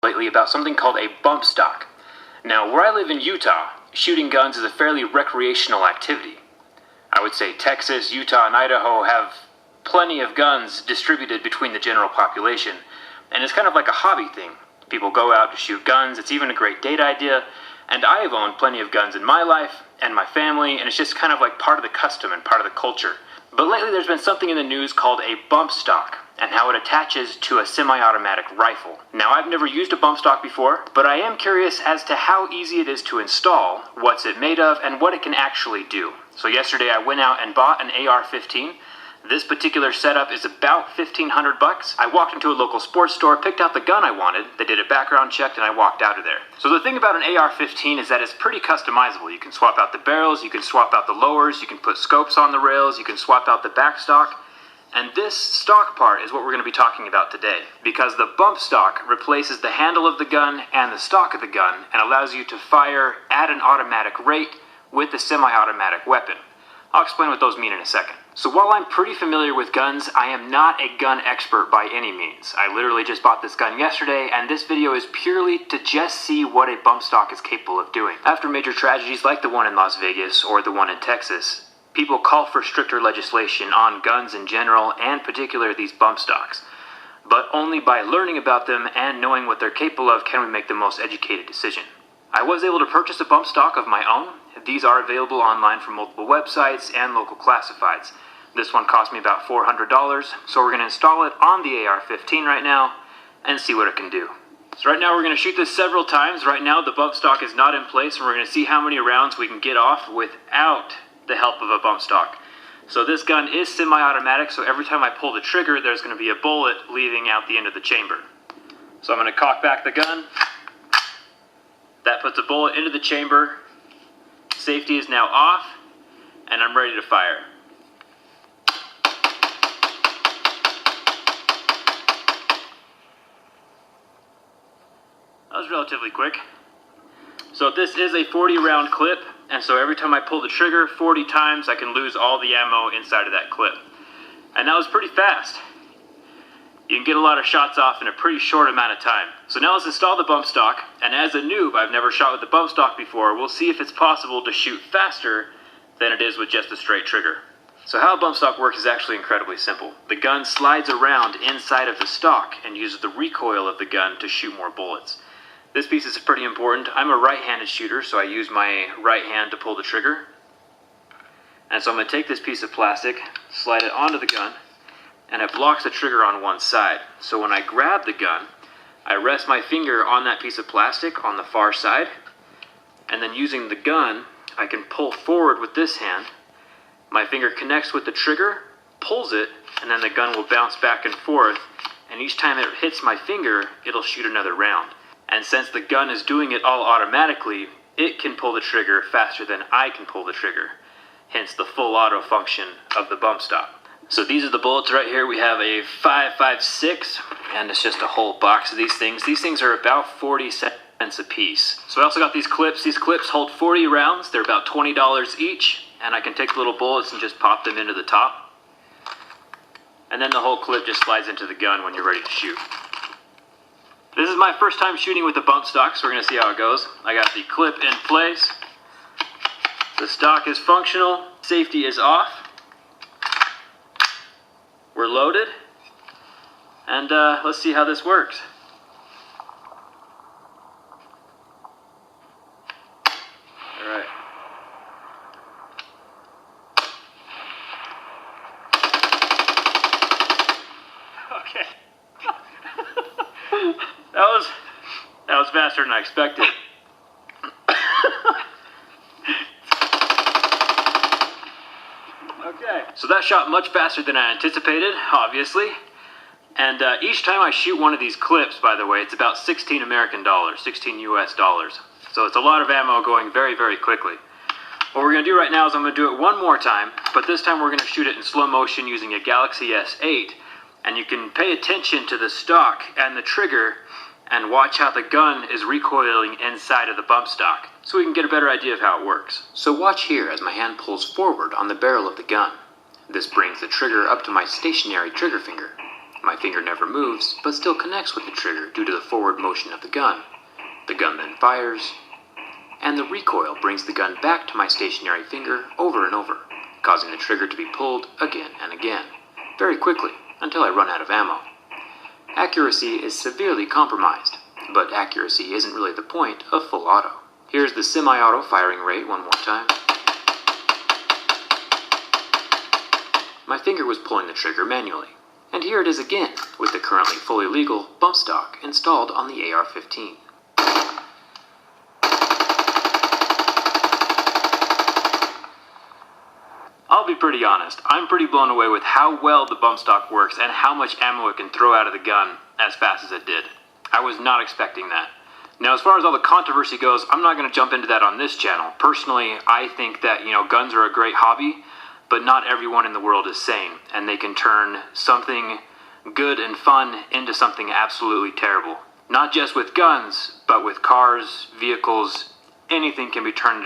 lately about something called a bump stock. Now, where I live in Utah, shooting guns is a fairly recreational activity. I would say Texas, Utah, and Idaho have plenty of guns distributed between the general population, and it's kind of like a hobby thing. People go out to shoot guns, it's even a great date idea, and I have owned plenty of guns in my life and my family, and it's just kind of like part of the custom and part of the culture. But lately there's been something in the news called a bump stock, and how it attaches to a semi-automatic rifle. Now, I've never used a bump stock before, but I am curious as to how easy it is to install, what's it made of, and what it can actually do. So yesterday I went out and bought an AR-15. This particular setup is about $1,500. I walked into a local sports store, picked out the gun I wanted, they did a background check, and I walked out of there. So the thing about an AR-15 is that it's pretty customizable. You can swap out the barrels, you can swap out the lowers, you can put scopes on the rails, you can swap out the back stock. And this stock part is what we're going to be talking about today, because the bump stock replaces the handle of the gun and the stock of the gun and allows you to fire at an automatic rate with a semi-automatic weapon. I'll explain what those mean in a second. So while I'm pretty familiar with guns, I am not a gun expert by any means. I literally just bought this gun yesterday, and this video is purely to just see what a bump stock is capable of doing. After major tragedies like the one in Las Vegas or the one in Texas, people call for stricter legislation on guns in general, and particularly these bump stocks. But only by learning about them and knowing what they're capable of can we make the most educated decision. I was able to purchase a bump stock of my own. These are available online from multiple websites and local classifieds. This one cost me about $400, so we're going to install it on the AR-15 right now and see what it can do. So right now we're going to shoot this several times. Right now the bump stock is not in place, and we're going to see how many rounds we can get off without the help of a bump stock. So this gun is semi-automatic, so every time I pull the trigger, there's going to be a bullet leaving out the end of the chamber. So I'm going to cock back the gun. That puts a bullet into the chamber. Safety is now off, and I'm ready to fire. That was relatively quick. So this is a 40 round clip, and so every time I pull the trigger 40 times, I can lose all the ammo inside of that clip. And that was pretty fast. You can get a lot of shots off in a pretty short amount of time. So now let's install the bump stock, and as a noob, I've never shot with the bump stock before, we'll see if it's possible to shoot faster than it is with just a straight trigger. So how a bump stock works is actually incredibly simple. The gun slides around inside of the stock and uses the recoil of the gun to shoot more bullets. This piece is pretty important. I'm a right-handed shooter, so I use my right hand to pull the trigger. And so I'm going to take this piece of plastic, slide it onto the gun, and it blocks the trigger on one side. So when I grab the gun, I rest my finger on that piece of plastic on the far side, and then using the gun, I can pull forward with this hand. My finger connects with the trigger, pulls it, and then the gun will bounce back and forth, and each time it hits my finger, it'll shoot another round. And since the gun is doing it all automatically, it can pull the trigger faster than I can pull the trigger, hence the full auto function of the bump stock. So these are the bullets right here. We have a 5.56, and it's just a whole box of these things. These things are about 40 cents a piece. So I also got these clips. These clips hold 40 rounds. They're about $20 each, and I can take the little bullets and just pop them into the top. And then the whole clip just slides into the gun when you're ready to shoot. This is my first time shooting with the bump stock, so we're going to see how it goes. I got the clip in place. The stock is functional. Safety is off. We're loaded. And let's see how this works. Alright. Okay. That was faster than I expected. Okay, so that shot much faster than I anticipated, obviously. And each time I shoot one of these clips, by the way, it's about 16 American dollars, 16 US dollars. So it's a lot of ammo going very, very quickly. What we're going to do right now is I'm going to do it one more time, but this time we're going to shoot it in slow motion using a Galaxy S8. And you can pay attention to the stock and the trigger and watch how the gun is recoiling inside of the bump stock, so we can get a better idea of how it works. So watch here as my hand pulls forward on the barrel of the gun. This brings the trigger up to my stationary trigger finger. My finger never moves, but still connects with the trigger due to the forward motion of the gun. The gun then fires, and the recoil brings the gun back to my stationary finger over and over, causing the trigger to be pulled again and again, very quickly, until I run out of ammo. Accuracy is severely compromised, but accuracy isn't really the point of full auto. Here's the semi-auto firing rate one more time. My finger was pulling the trigger manually, and here it is again, with the currently fully legal bump stock installed on the AR-15. I'll be pretty honest, I'm pretty blown away with how well the bump stock works and how much ammo it can throw out of the gun as fast as it did. I was not expecting that. Now, as far as all the controversy goes, I'm not going to jump into that on this channel. Personally, I think that, guns are a great hobby, but not everyone in the world is sane, and they can turn something good and fun into something absolutely terrible. Not just with guns, but with cars, vehicles, anything can be turned